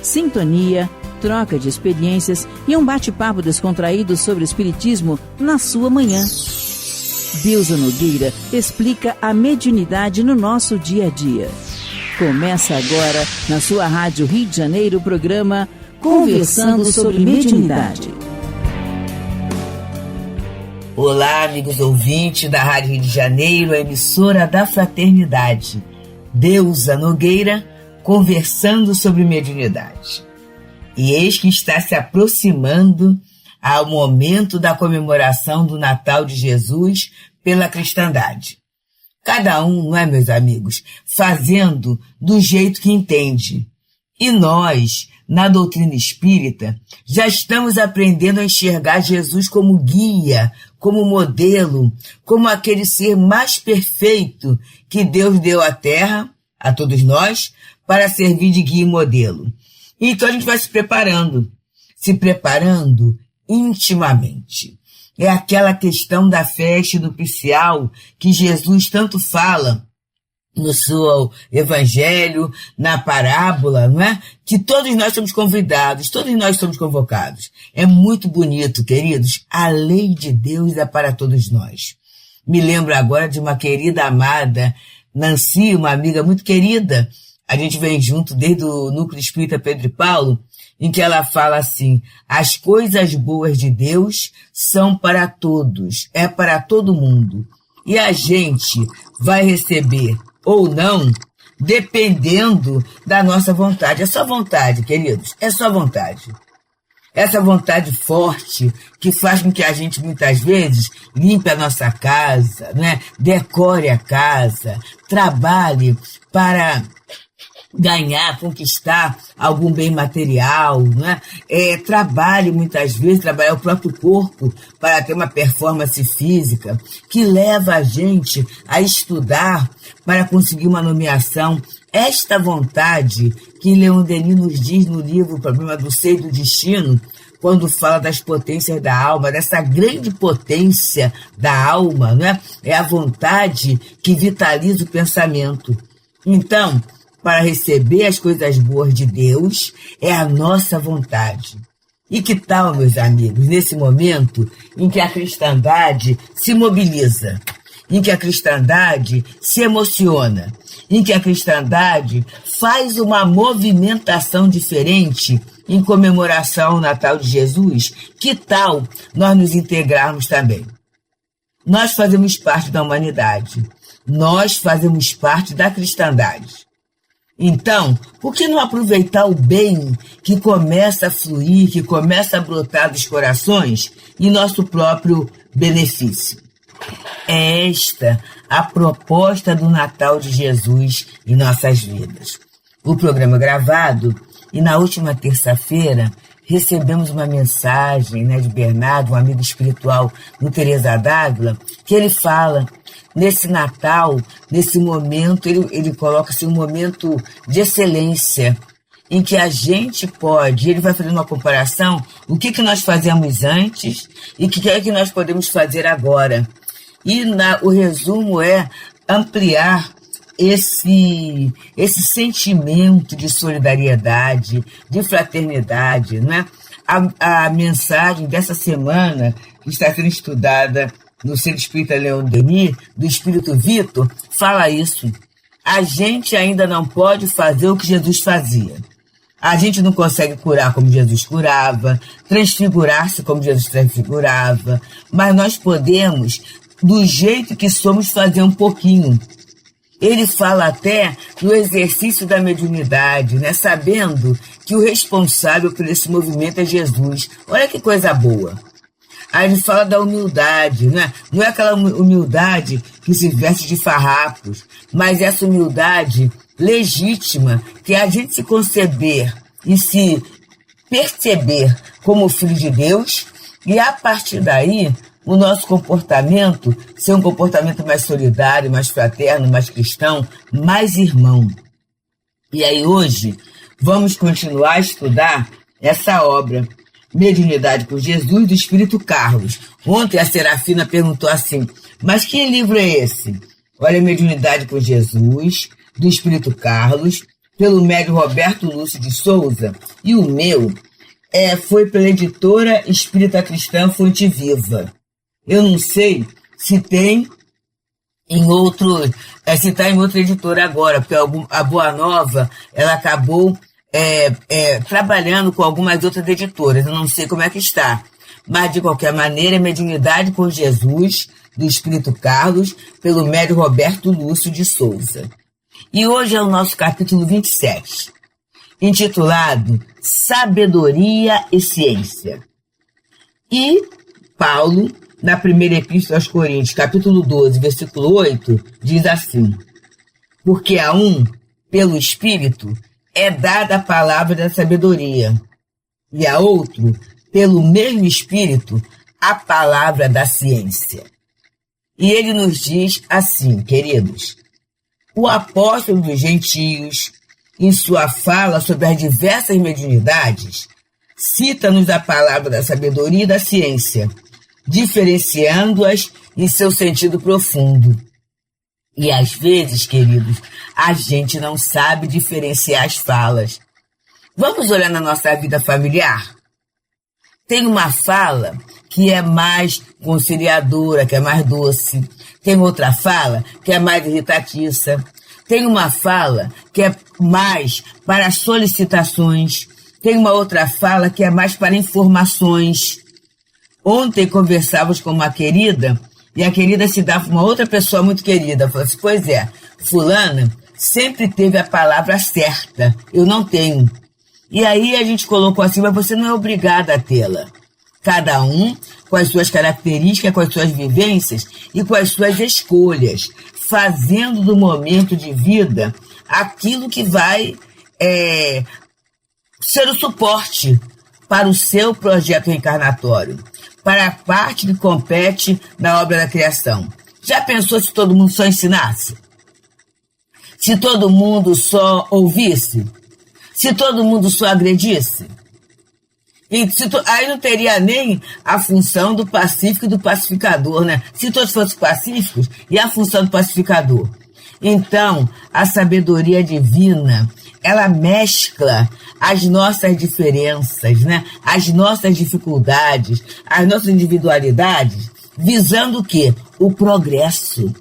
sintonia, troca de experiências e um bate-papo descontraído sobre o espiritismo na sua manhã. Deusa Nogueira explica a mediunidade no nosso dia a dia. Começa agora, na sua Rádio Rio de Janeiro, o programa Conversando sobre Mediunidade. Olá, amigos ouvintes da Rádio Rio de Janeiro, a emissora da Fraternidade. Deusa Nogueira, conversando sobre mediunidade. E eis que está se aproximando ao momento da comemoração do Natal de Jesus pela cristandade. Cada um, não é, meus amigos, fazendo do jeito que entende. E nós, na doutrina espírita, já estamos aprendendo a enxergar Jesus como guia, como modelo, como aquele ser mais perfeito que Deus deu à Terra, a todos nós, para servir de guia e modelo. Então a gente vai se preparando intimamente. É aquela questão da festa nupcial que Jesus tanto fala no seu evangelho, na parábola, não é? Que todos nós somos convidados, todos nós somos convocados. É muito bonito, queridos. A lei de Deus é para todos nós. Me lembro agora de uma querida amada, Nancy, uma amiga muito querida. A gente vem junto desde o Núcleo Espírita Pedro e Paulo, em que ela fala assim: as coisas boas de Deus são para todos, é para todo mundo. E a gente vai receber ou não, dependendo da nossa vontade. É só vontade, queridos, é só vontade. Essa vontade forte que faz com que a gente, muitas vezes, limpe a nossa casa, né? Decore a casa, trabalhe para ganhar, conquistar algum bem material, né? Trabalhe muitas vezes, trabalhar o próprio corpo para ter uma performance física, que leva a gente a estudar para conseguir uma nomeação. Esta vontade que Leon Denis nos diz no livro O Problema do Ser e do Destino, quando fala das potências da alma, dessa grande potência da alma, né? É a vontade que vitaliza o pensamento. Então, para receber as coisas boas de Deus, é a nossa vontade. E que tal, meus amigos, nesse momento em que a cristandade se mobiliza, em que a cristandade se emociona, em que a cristandade faz uma movimentação diferente em comemoração ao Natal de Jesus, que tal nós nos integrarmos também? Nós fazemos parte da humanidade, nós fazemos parte da cristandade. Então, por que não aproveitar o bem que começa a fluir, que começa a brotar dos corações em nosso próprio benefício? É esta a proposta do Natal de Jesus em nossas vidas. O programa gravado, e na última terça-feira recebemos uma mensagem, de Bernardo, um amigo espiritual no Teresa d'Ávila, que ele fala: nesse Natal, nesse momento, ele coloca-se um momento de excelência, em que a gente pode, ele vai fazendo uma comparação, o que nós fazemos antes e o que é que nós podemos fazer agora. E o resumo é ampliar esse sentimento de solidariedade, de fraternidade, né? A mensagem dessa semana, que está sendo estudada no Centro Espírita Leon Denis, do Espírito Vitor, fala isso. A gente ainda não pode fazer o que Jesus fazia. A gente não consegue curar como Jesus curava, transfigurar-se como Jesus transfigurava, mas nós podemos, do jeito que somos, fazer um pouquinho. Ele fala até no exercício da mediunidade, sabendo que o responsável por esse movimento é Jesus. Olha que coisa boa. Aí ele fala da humildade, não é aquela humildade que se veste de farrapos, mas essa humildade legítima, que é a gente se conceber e se perceber como filho de Deus, e a partir daí o nosso comportamento ser um comportamento mais solidário, mais fraterno, mais cristão, mais irmão. E aí hoje vamos continuar a estudar essa obra, Mediunidade por Jesus, do Espírito Carlos. Ontem a Serafina perguntou assim: mas que livro é esse? Olha, Mediunidade por Jesus, do Espírito Carlos, pelo médium Roberto Lúcio de Souza, e o meu foi pela editora Espírita Cristã Fonte Viva. Eu não sei se tem em outro, se está em outra editora agora, porque a Boa Nova, ela acabou trabalhando com algumas outras editoras, eu não sei como é que está. Mas, de qualquer maneira, é Mediunidade com Jesus, do Espírito Carlos, pelo médium Roberto Lúcio de Souza. E hoje é o nosso capítulo 27, intitulado Sabedoria e Ciência. E Paulo, na primeira epístola aos Coríntios, capítulo 12, versículo 8, diz assim: porque a um, pelo Espírito, é dada a palavra da sabedoria, e a outro, pelo mesmo Espírito, a palavra da ciência. E ele nos diz assim, queridos: o apóstolo dos gentios, em sua fala sobre as diversas mediunidades, cita-nos a palavra da sabedoria e da ciência, diferenciando-as em seu sentido profundo. E às vezes, queridos, a gente não sabe diferenciar as falas. Vamos olhar na nossa vida familiar? Tem uma fala que é mais conciliadora, que é mais doce. Tem outra fala que é mais irritatiça. Tem uma fala que é mais para solicitações. Tem uma outra fala que é mais para informações. Ontem conversávamos com uma querida, e a querida se dava uma outra pessoa muito querida. Falou assim: pois é, fulana sempre teve a palavra certa, eu não tenho. E aí a gente colocou assim: mas você não é obrigada a tê-la. Cada um com as suas características, com as suas vivências e com as suas escolhas, fazendo do momento de vida aquilo que vai ser o suporte para o seu projeto reencarnatório, para a parte que compete na obra da criação. Já pensou se todo mundo só ensinasse? Se todo mundo só ouvisse? Se todo mundo só agredisse? Aí não teria nem a função do pacífico e do pacificador, né? Se todos fossem pacíficos, e a função do pacificador? Então, a sabedoria divina, ela mescla as nossas diferenças, né? As nossas dificuldades, as nossas individualidades, visando o quê? O progresso,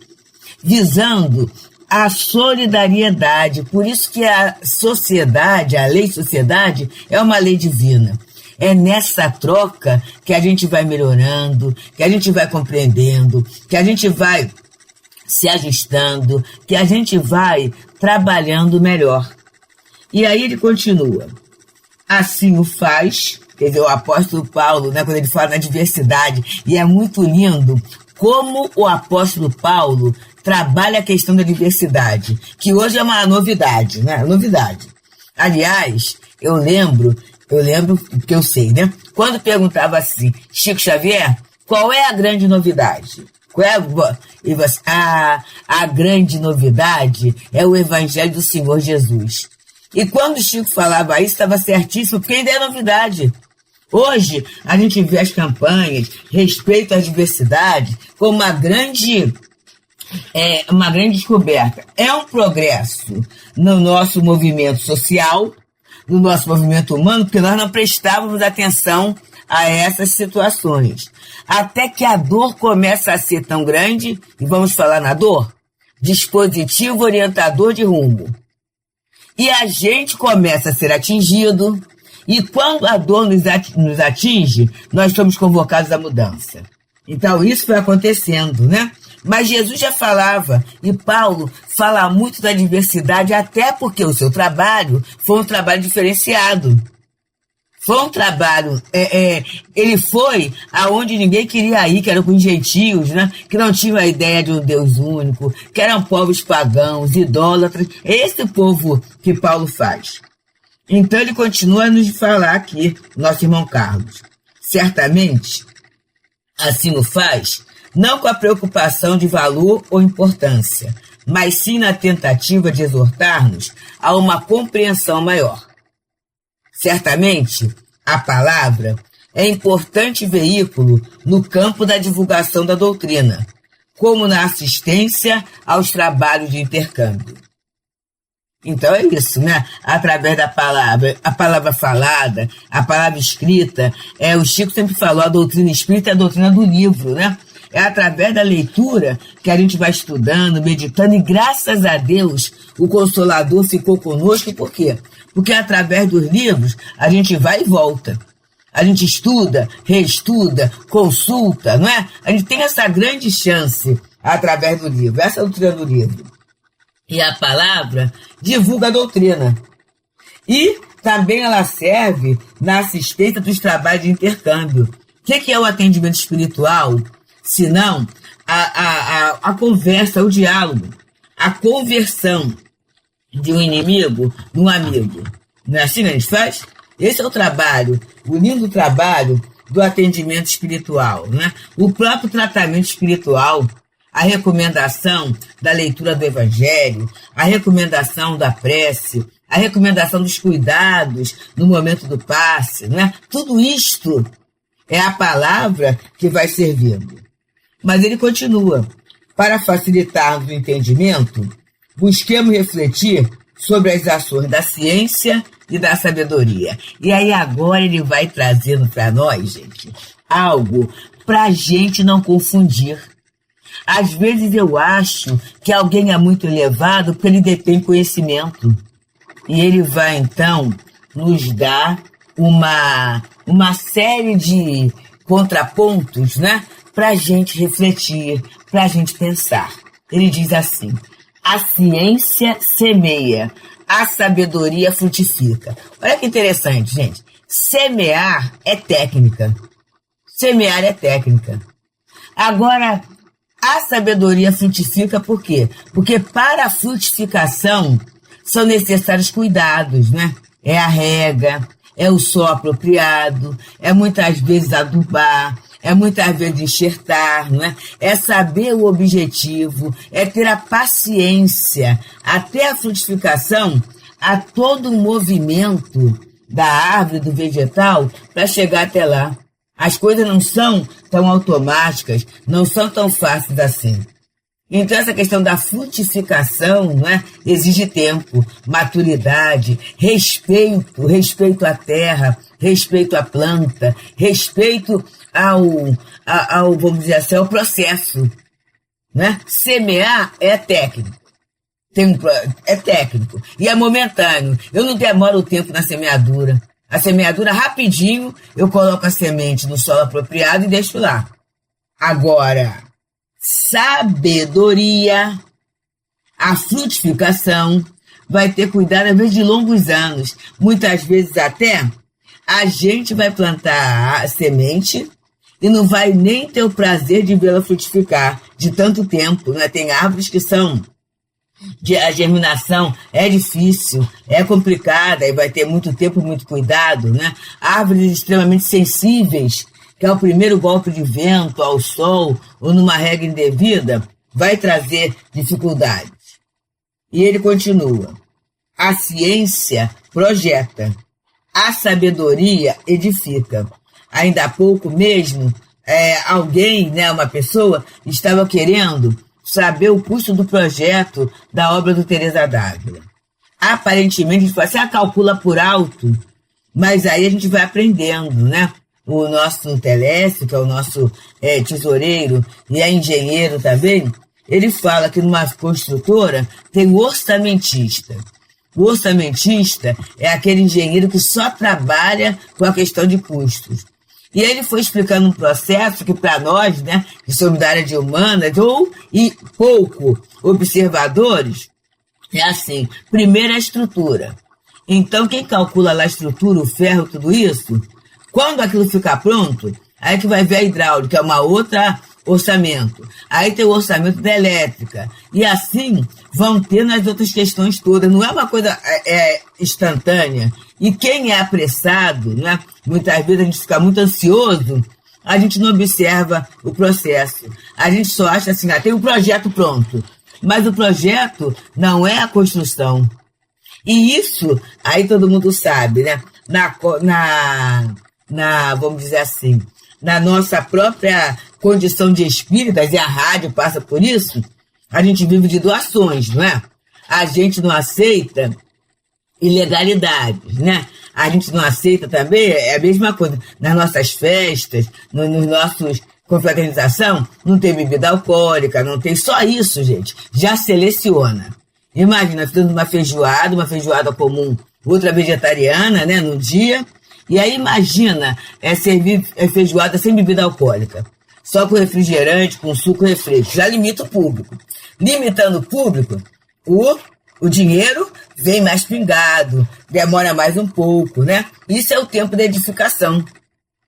visando a solidariedade. Por isso que a sociedade, a lei sociedade, é uma lei divina. É nessa troca que a gente vai melhorando, que a gente vai compreendendo, que a gente vai se ajustando, que a gente vai trabalhando melhor. E aí ele continua: assim o faz, quer dizer, o apóstolo Paulo, né, quando ele fala na diversidade, e é muito lindo como o apóstolo Paulo trabalha a questão da diversidade, que hoje é uma novidade, né? Novidade. Aliás, eu lembro porque eu sei, né? Quando perguntava assim, Chico Xavier, qual é a grande novidade? E você, a grande novidade é o Evangelho do Senhor Jesus. E quando o Chico falava isso, estava certíssimo, porque ainda é novidade. Hoje, a gente vê as campanhas, respeito à diversidade, como uma grande descoberta. É um progresso no nosso movimento social, no nosso movimento humano, porque nós não prestávamos atenção a essas situações. Até que a dor começa a ser tão grande, e vamos falar na dor, dispositivo orientador de rumo. E a gente começa a ser atingido, e quando a dor nos atinge, nós somos convocados à mudança. Então isso foi acontecendo, né? Mas Jesus já falava, e Paulo fala muito da diversidade, até porque o seu trabalho foi um trabalho diferenciado. Foi um trabalho, ele foi aonde ninguém queria ir, que era com os gentios, né? Que não tinham a ideia de um Deus único, que eram povos pagãos, idólatras. É esse povo que Paulo faz. Então ele continua a nos falar aqui, nosso irmão Carlos. Certamente, assim o faz, não com a preocupação de valor ou importância, mas sim na tentativa de exortar-nos a uma compreensão maior. Certamente, a palavra é importante veículo no campo da divulgação da doutrina, como na assistência aos trabalhos de intercâmbio. Então é isso, né? Através da palavra, a palavra falada, a palavra escrita, o Chico sempre falou, a doutrina espírita é a doutrina do livro, né? É através da leitura que a gente vai estudando, meditando, e graças a Deus o Consolador ficou conosco. Por quê? Porque através dos livros a gente vai e volta. A gente estuda, reestuda, consulta, não é? A gente tem essa grande chance através do livro, essa é a doutrina do livro. E a palavra divulga a doutrina. E também ela serve na assistência dos trabalhos de intercâmbio. O que é o atendimento espiritual? Senão a conversa, o diálogo, a conversão de um inimigo num amigo. Não é assim que a gente faz? Esse é o trabalho, o lindo trabalho do atendimento espiritual, né? O próprio tratamento espiritual, a recomendação da leitura do Evangelho, a recomendação da prece, a recomendação dos cuidados no momento do passe, né? Tudo isto é a palavra que vai servindo. Mas ele continua. Para facilitar o entendimento, busquemos refletir sobre as ações da ciência e da sabedoria. E aí agora ele vai trazendo para nós, gente, algo para a gente não confundir. Às vezes eu acho que alguém é muito elevado porque ele detém conhecimento. E ele vai, então, nos dar uma série de contrapontos, né? Para a gente refletir, para a gente pensar. Ele diz assim: a ciência semeia, a sabedoria frutifica. Olha que interessante, gente. Semear é técnica. Semear é técnica. Agora, a sabedoria frutifica por quê? Porque para a frutificação são necessários cuidados, né? É a rega, é o sol apropriado, é muitas vezes adubar, é muitas vezes enxertar, não é? É saber o objetivo, é ter a paciência. Até a frutificação, há todo um movimento da árvore, do vegetal, para chegar até lá. As coisas não são tão automáticas, não são tão fáceis assim. Então essa questão da frutificação, né, exige tempo, maturidade, respeito à terra, respeito à planta, respeito ao vamos dizer assim, ao processo. Né? Semear é técnico. É técnico e é momentâneo. Eu não demoro o tempo na semeadura. A semeadura, rapidinho, eu coloco a semente no solo apropriado e deixo lá. Agora, sabedoria, a frutificação, vai ter cuidado, às vezes, de longos anos. Muitas vezes até a gente vai plantar a semente e não vai nem ter o prazer de vê-la frutificar de tanto tempo. Né? Tem árvores que são... A germinação é difícil, é complicada e vai ter muito tempo, muito cuidado, né? Árvores extremamente sensíveis, que é o primeiro golpe de vento ao sol ou numa rega indevida, vai trazer dificuldades. E ele continua: a ciência projeta, a sabedoria edifica. Ainda há pouco mesmo, alguém, né, uma pessoa, estava querendo saber o custo do projeto da obra do Teresa d'Ávila. Aparentemente, a gente fala assim, calcula por alto, mas aí a gente vai aprendendo, né? O nosso Telésio, que é o nosso tesoureiro e é engenheiro também, ele fala que numa construtora tem o orçamentista. O orçamentista é aquele engenheiro que só trabalha com a questão de custos. E ele foi explicando um processo que para nós, né, que somos da área de humanas e pouco observadores, é assim: primeiro a estrutura. Então quem calcula lá a estrutura, o ferro, tudo isso, quando aquilo ficar pronto, aí que vai ver a hidráulica, é uma outra orçamento. Aí tem o orçamento da elétrica. E assim vão ter nas outras questões todas. Não é uma coisa instantânea. E quem é apressado, né? Muitas vezes a gente fica muito ansioso, a gente não observa o processo. A gente só acha assim, tem um projeto pronto. Mas o projeto não é a construção. E isso, aí todo mundo sabe, né? Vamos dizer assim, na nossa própria condição de espíritas, e a rádio passa por isso, a gente vive de doações, não é? A gente não aceita ilegalidades, né? A gente não aceita também, é a mesma coisa, nas nossas festas, nos nossos confraternização, não tem bebida alcoólica, não tem só isso, gente, já seleciona. Imagina, fazendo uma feijoada comum, outra vegetariana, né, no dia, e aí imagina servir feijoada sem bebida alcoólica, só com refrigerante, com suco, refresco, já limita o público. Limitando o público, o dinheiro vem mais pingado, demora mais um pouco, né? Isso é o tempo da edificação.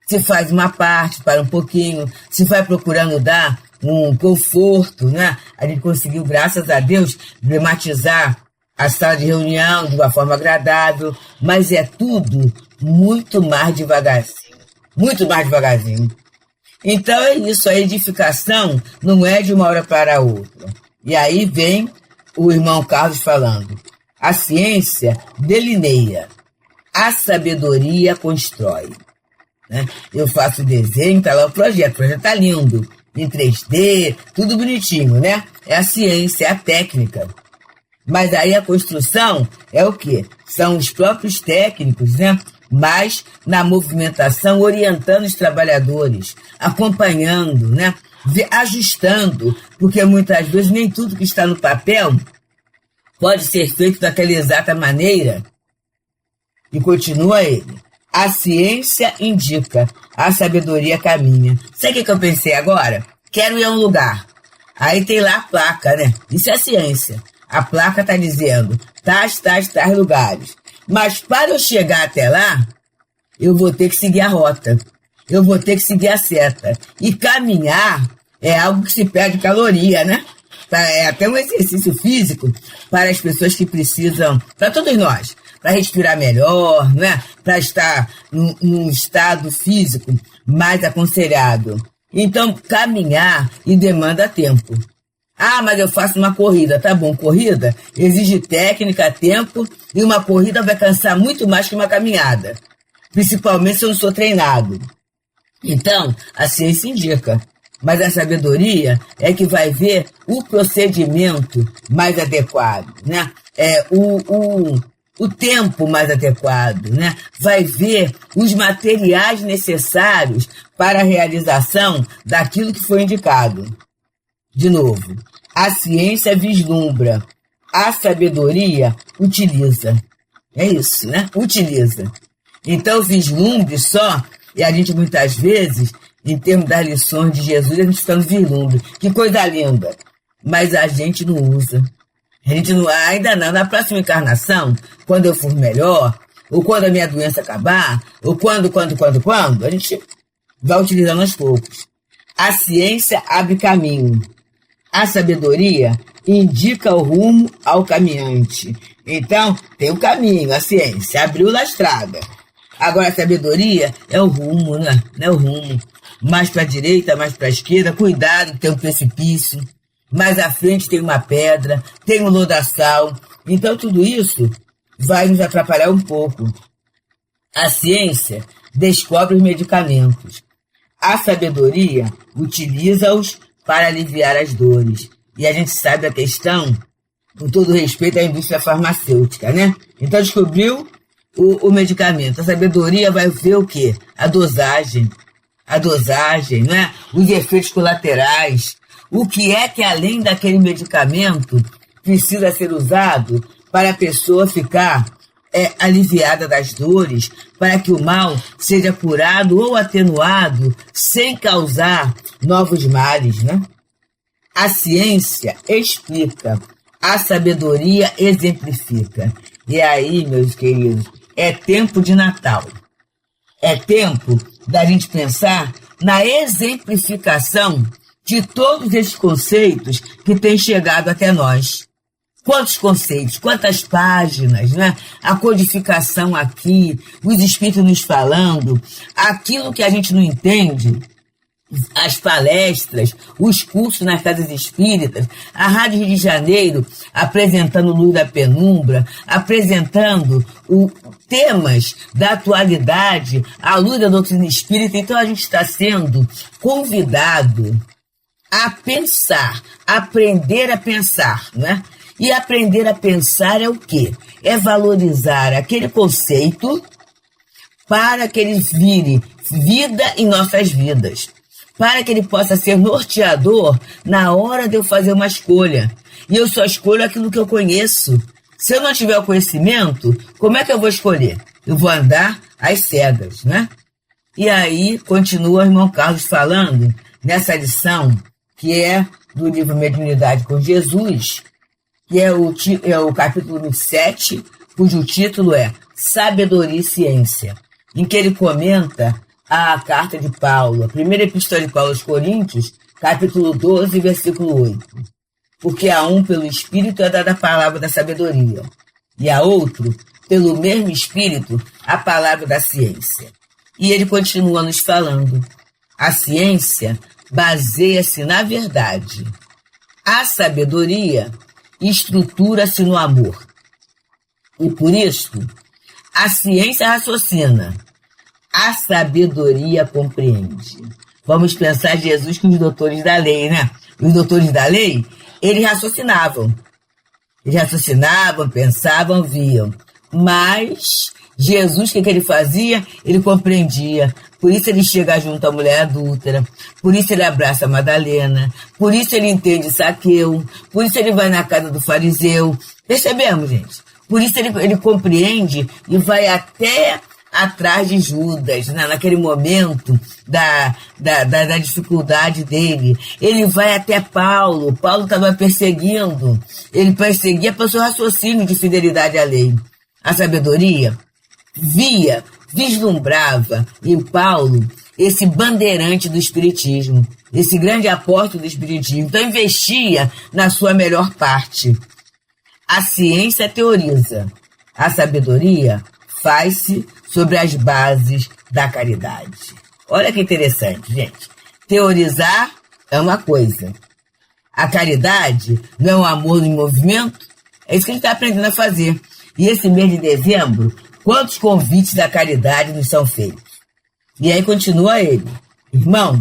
Se faz uma parte, para um pouquinho, se vai procurando dar um conforto, né? A gente conseguiu, graças a Deus, dramatizar a sala de reunião de uma forma agradável, mas é tudo muito mais devagarzinho. Muito mais devagarzinho. Então é isso, a edificação não é de uma hora para a outra. E aí vem o irmão Carlos falando, a ciência delineia, a sabedoria constrói. Né? Eu faço desenho, tá lá o projeto tá lindo, em 3D, tudo bonitinho, né? É a ciência, é a técnica. Mas aí a construção é o quê? São os próprios técnicos, né? Mas na movimentação, orientando os trabalhadores, acompanhando, né? Ajustando, porque muitas vezes nem tudo que está no papel pode ser feito daquela exata maneira. E continua ele. A ciência indica, a sabedoria caminha. Sabe o que eu pensei agora? Quero ir a um lugar. Aí tem lá a placa, né? Isso é ciência. A placa está dizendo tais lugares. Mas para eu chegar até lá, eu vou ter que seguir a rota. Eu vou ter que seguir a seta. E caminhar é algo que se perde caloria, né? É até um exercício físico para as pessoas que precisam, para todos nós, para respirar melhor, né? Para estar num estado físico mais aconselhado. Então, caminhar e demanda tempo. Ah, mas eu faço uma corrida. Tá bom, corrida exige técnica, tempo, e uma corrida vai cansar muito mais que uma caminhada. Principalmente se eu não sou treinado. Então, a ciência indica. Mas a sabedoria é que vai ver o procedimento mais adequado, né? O tempo mais adequado, né? Vai ver os materiais necessários para a realização daquilo que foi indicado. De novo, a ciência vislumbra, a sabedoria utiliza. É isso, né? Utiliza. Então, o vislumbre só, e a gente muitas vezes, em termos das lições de Jesus, a gente está no vislumbre. Que coisa linda. Mas a gente não usa. A gente não, ainda não. Na próxima encarnação, quando eu for melhor, ou quando a minha doença acabar, ou quando, a gente vai utilizando aos poucos. A ciência abre caminho. A sabedoria indica o rumo ao caminhante. Então, tem o caminho, a ciência, abriu a estrada. Agora, a sabedoria é o rumo, né? Não é o rumo. Mais para a direita, mais para a esquerda, cuidado, tem um precipício. Mais à frente tem uma pedra, tem um lodaçal. Então, tudo isso vai nos atrapalhar um pouco. A ciência descobre os medicamentos. A sabedoria utiliza-os para aliviar as dores. E a gente sabe a questão, com todo respeito à indústria farmacêutica, né? Então descobriu o medicamento. A sabedoria vai ver o quê? A dosagem, né? Os efeitos colaterais. O que é que além daquele medicamento precisa ser usado para a pessoa ficar aliviada das dores, para que o mal seja curado ou atenuado sem causar novos males, né? A ciência explica, a sabedoria exemplifica. E aí, meus queridos, é tempo de Natal. É tempo da gente pensar na exemplificação de todos esses conceitos que têm chegado até nós. Quantos conceitos, quantas páginas, né? A codificação aqui, os espíritos nos falando, aquilo que a gente não entende, as palestras, os cursos nas casas espíritas, a Rádio Rio de Janeiro apresentando Luz da Penumbra, apresentando temas da atualidade à luz da doutrina espírita. Então a gente está sendo convidado a pensar, a aprender a pensar, né? E aprender a pensar é o quê? É valorizar aquele conceito para que ele vire vida em nossas vidas, para que ele possa ser norteador na hora de eu fazer uma escolha. E eu só escolho aquilo que eu conheço. Se eu não tiver o conhecimento, como é que eu vou escolher? Eu vou andar às cegas, né? E aí, continua o irmão Carlos falando nessa lição, que é do livro Mediunidade com Jesus, que é o capítulo 7, cujo título é Sabedoria e Ciência, em que ele comenta a carta de Paulo, a primeira epístola de Paulo aos Coríntios, capítulo 12, versículo 8. Porque a um, pelo Espírito, é dada a palavra da sabedoria, e a outro, pelo mesmo Espírito, a palavra da ciência. E ele continua nos falando. A ciência baseia-se na verdade. A sabedoria estrutura-se no amor. E por isso, a ciência raciocina, a sabedoria compreende. Vamos pensar Jesus com os doutores da lei, né? Os doutores da lei, eles raciocinavam. Eles raciocinavam, pensavam, viam. Mas Jesus, o que ele fazia? Ele compreendia. Por isso ele chega junto à mulher adúltera. Por isso ele abraça a Madalena. Por isso ele entende Zaqueu. Por isso ele vai na casa do fariseu. Percebemos, gente? Por isso ele compreende e vai até atrás de Judas, né? Naquele momento da dificuldade dele. Ele vai até Paulo. Paulo estava perseguindo. Ele perseguia pelo seu raciocínio de fidelidade à lei. A sabedoria vislumbrava em Paulo esse bandeirante do espiritismo, esse grande apóstolo do espiritismo. Então investia na sua melhor parte. A ciência teoriza, a sabedoria faz-se sobre as bases da caridade. Olha que interessante, gente. Teorizar é uma coisa. A caridade não é um amor em movimento? É isso que a gente está aprendendo a fazer. E esse mês de dezembro, quantos convites da caridade nos são feitos? E aí continua ele. Irmão,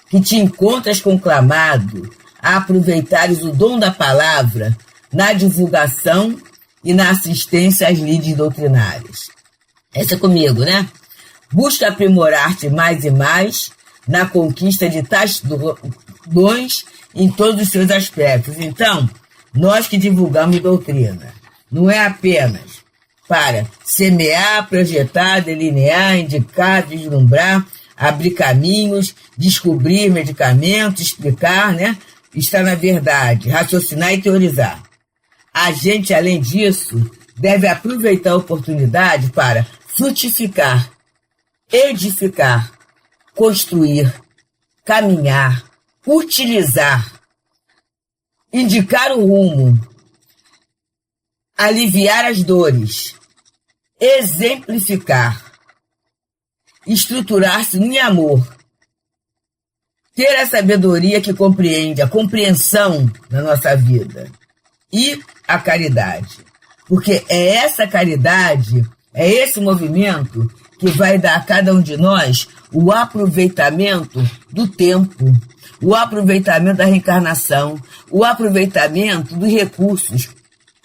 que te encontras conclamado a aproveitares o dom da palavra na divulgação e na assistência às lides doutrinárias. Essa é comigo, né? Busca aprimorar-te mais e mais na conquista de tais dons em todos os seus aspectos. Então, nós que divulgamos doutrina, não é apenas para semear, projetar, delinear, indicar, vislumbrar, abrir caminhos, descobrir medicamentos, explicar, né? Está na verdade, raciocinar e teorizar. A gente, além disso, deve aproveitar a oportunidade para frutificar, edificar, construir, caminhar, utilizar, indicar o rumo, aliviar as dores, exemplificar, estruturar-se em amor, ter a sabedoria que compreende, a compreensão na nossa vida e a caridade. Porque é essa caridade, é esse movimento que vai dar a cada um de nós o aproveitamento do tempo, o aproveitamento da reencarnação, o aproveitamento dos recursos,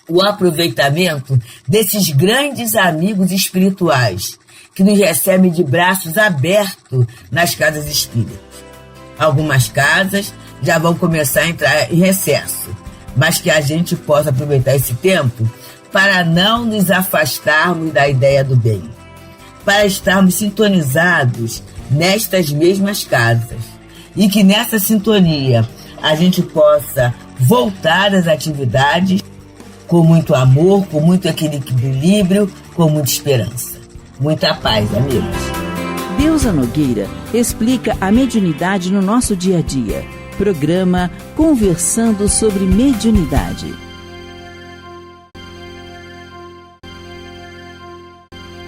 o aproveitamento desses grandes amigos espirituais que nos recebem de braços abertos nas casas espíritas. Algumas casas já vão começar a entrar em recesso, mas que a gente possa aproveitar esse tempo para não nos afastarmos da ideia do bem, para estarmos sintonizados nestas mesmas casas e que nessa sintonia a gente possa voltar às atividades com muito amor, com muito equilíbrio, com muita esperança. Muita paz, amigos. Deusa Nogueira explica a mediunidade no nosso dia a dia. Programa Conversando sobre Mediunidade.